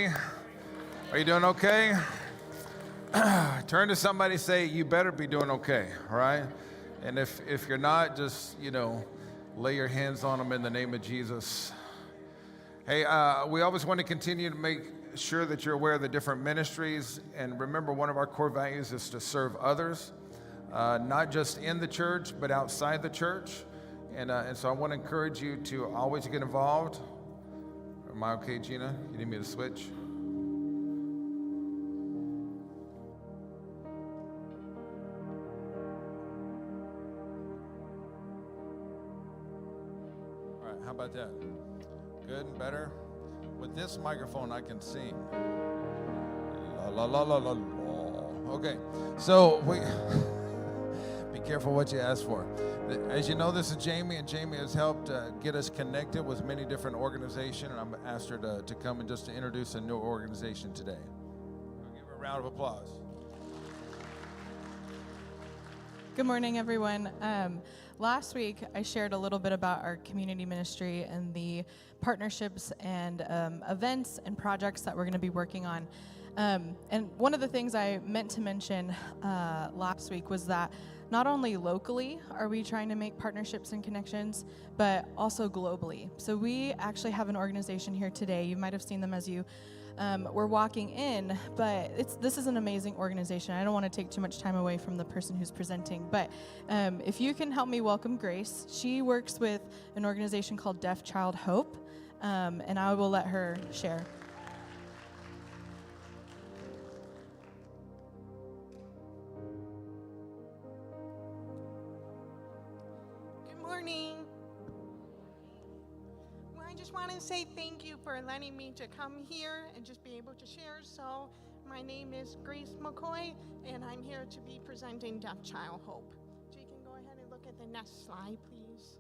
okay? Are you doing okay? Turn to somebody, say, you better be doing okay, all right? And if you're not, just, lay your hands on them in the name of Jesus. Hey, we always want to continue to make sure that you're aware of the different ministries. And remember, one of our core values is to serve others, not just in the church, but outside the church. And so I want to encourage you to always get involved. Am I okay, Gina? You need me to switch? All right, how about that? Good, better? With this microphone, I can sing. La, la, la, la, la, la. Okay, so be careful what you ask for. As you know, this is Jamie, and Jamie has helped get us connected with many different organizations, and I'm asked her to come and just to introduce a new organization today. I'll give her a round of applause. Good morning, everyone. Last week, I shared a little bit about our community ministry and the partnerships and events and projects that we're going to be working on. And one of the things I meant to mention last week was that not only locally are we trying to make partnerships and connections, but also globally. So we actually have an organization here today. You might have seen them as you were walking in, but this is an amazing organization. I don't want to take too much time away from the person who's presenting, but if you can help me welcome Grace. She works with an organization called Deaf Child Hope, and I will let her share. Well, I just want to say thank you for letting me to come here and just be able to share. So my name is Grace McCoy, and I'm here to be presenting Deaf Child Hope. So you can go ahead and look at the next slide, please.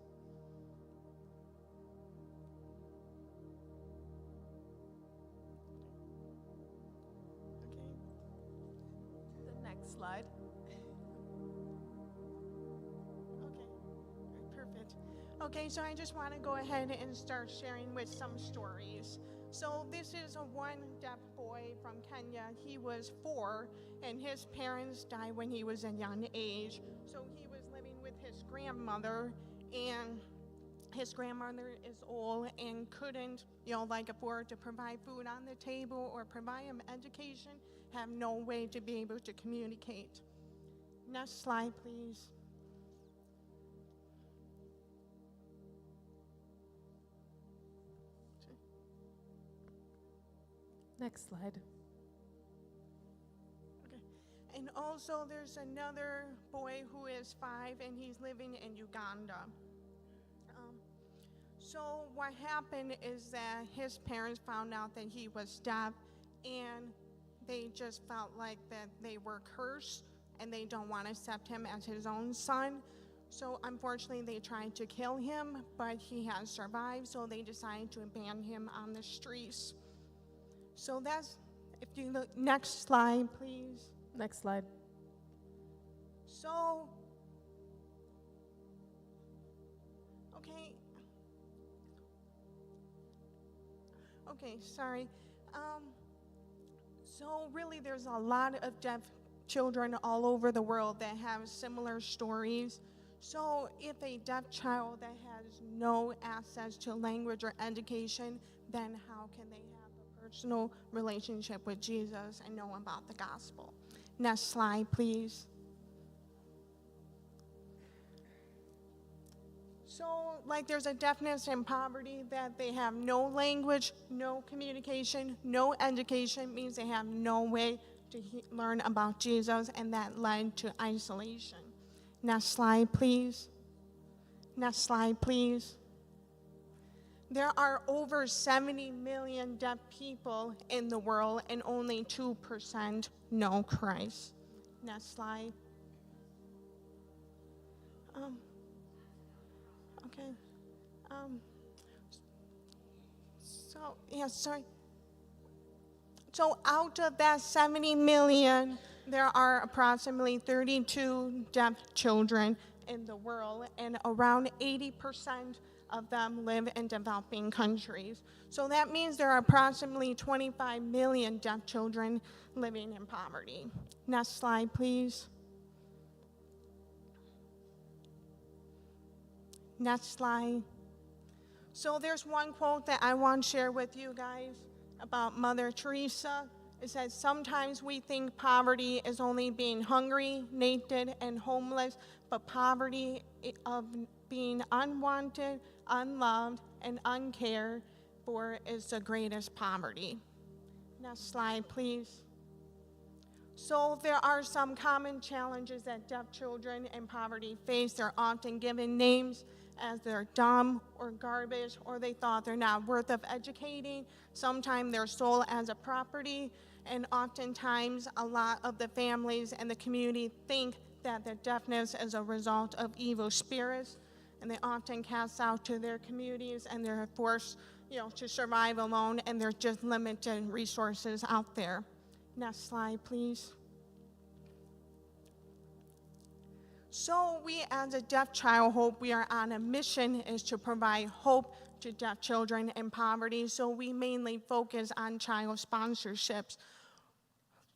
Okay. The next slide. Okay, so I just want to go ahead and start sharing with some stories. So this is a one deaf boy from Kenya. He was 4, and his parents died when he was a young age. So he was living with his grandmother, and his grandmother is old and couldn't, afford to provide food on the table or provide him education, have no way to be able to communicate. Next slide, please. Next slide. Okay. And also there's another boy who is 5, and he's living in Uganda. So what happened is that his parents found out that he was deaf, and they just felt like that they were cursed, and they don't want to accept him as his own son. So unfortunately they tried to kill him, but he has survived, so they decided to abandon him on the streets. So that's, if you look, next slide, please. Next slide. So, okay, sorry. So really there's a lot of deaf children all over the world that have similar stories. So if a deaf child that has no access to language or education, then how can they have personal relationship with Jesus and know about the gospel? Next slide, please. So, there's a deafness and poverty that they have no language, no communication, no education, means they have no way to learn about Jesus, and that led to isolation. Next slide, please. Next slide, please. There are over 70 million deaf people in the world, and only 2% know Christ. Next slide. Okay. So out of that 70 million, there are approximately 32 deaf children in the world, and around 80% of them live in developing countries. So that means there are approximately 25 million deaf children living in poverty. Next slide, please. Next slide. So there's one quote that I want to share with you guys about Mother Teresa. It says, sometimes we think poverty is only being hungry, naked, and homeless, but poverty of being unwanted, unloved, and uncared for is the greatest poverty. Next slide, please. So there are some common challenges that deaf children in poverty face. They're often given names as they're dumb or garbage, or they thought they're not worth of educating. Sometimes they're sold as a property, and oftentimes a lot of the families and the community think that their deafness is a result of evil spirits, and they often cast out to their communities, and they're forced, to survive alone, and there's just limited resources out there. Next slide, please. So we as a Deaf Child Hope, we are on a mission is to provide hope to deaf children in poverty. So we mainly focus on child sponsorships,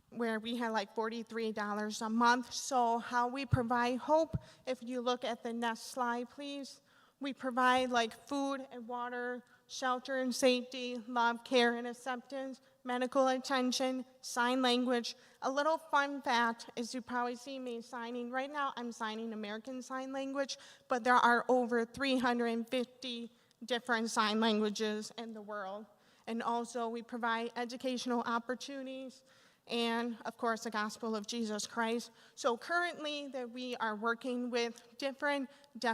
where we have like $43 a month. So how we provide hope, if you look at the next slide, please, we provide like food and water, shelter and safety, love, care and acceptance, medical attention, sign language. A little fun fact is you probably see me signing, right now I'm signing American Sign Language, but there are over 350 different sign languages in the world. And also we provide educational opportunities and of course the gospel of Jesus Christ. So currently that we are working with different deaf